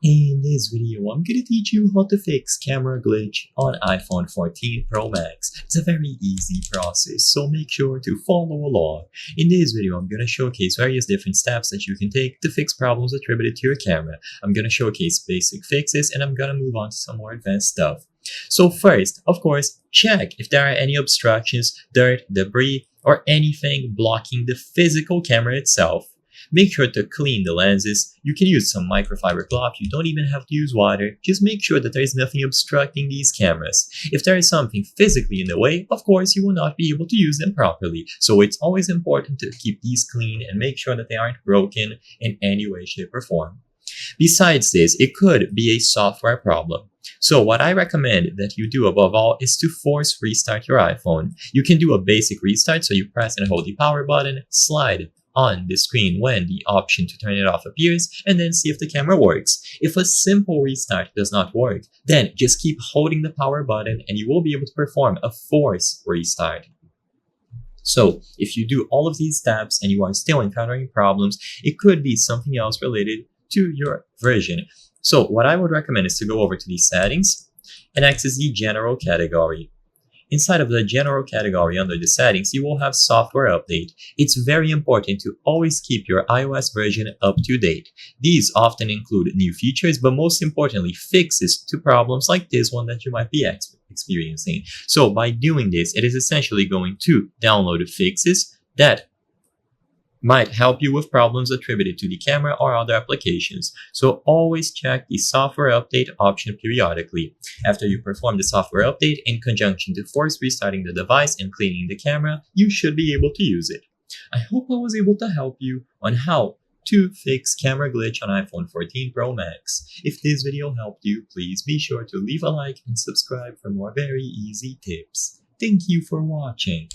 In this video, I'm going to teach you how to fix camera glitch on iPhone 14 Pro Max. It's a very easy process, so make sure to follow along. In this video, I'm going to showcase various different steps that you can take to fix problems attributed to your camera. I'm going to showcase basic fixes, and I'm going to move on to some more advanced stuff. So first, of course, check if there are any obstructions, dirt, debris, or anything blocking the physical camera itself. Make sure to clean the lenses. You can use some microfiber cloth. You don't even have to use water. Just make sure that there is nothing obstructing these cameras. If there is something physically in the way, of course, you will not be able to use them properly. So it's always important to keep these clean and make sure that they aren't broken in any way, shape, or form. Besides this, it could be a software problem. So what I recommend that you do above all is to force restart your iPhone. You can do a basic restart, so you press and hold the power button, slide on the screen when the option to turn it off appears, and then see if the camera works. If a simple restart does not work, then just keep holding the power button and you will be able to perform a force restart. So if you do all of these steps and you are still encountering problems, it could be something else related to your version. So what I would recommend is to go over to the settings and access the general category. Inside of the general category under the settings, you will have software update. It's very important to always keep your iOS version up to date. These often include new features, but most importantly, fixes to problems like this one that you might be experiencing. So by doing this, it is essentially going to download fixes that might help you with problems attributed to the camera or other applications. So always check the software update option periodically. After you perform the software update in conjunction to force restarting the device and cleaning the camera, you should be able to use it. I hope I was able to help you on how to fix camera glitch on iPhone 14 Pro Max. If this video helped you, please be sure to leave a like and subscribe for more very easy tips. Thank you for watching.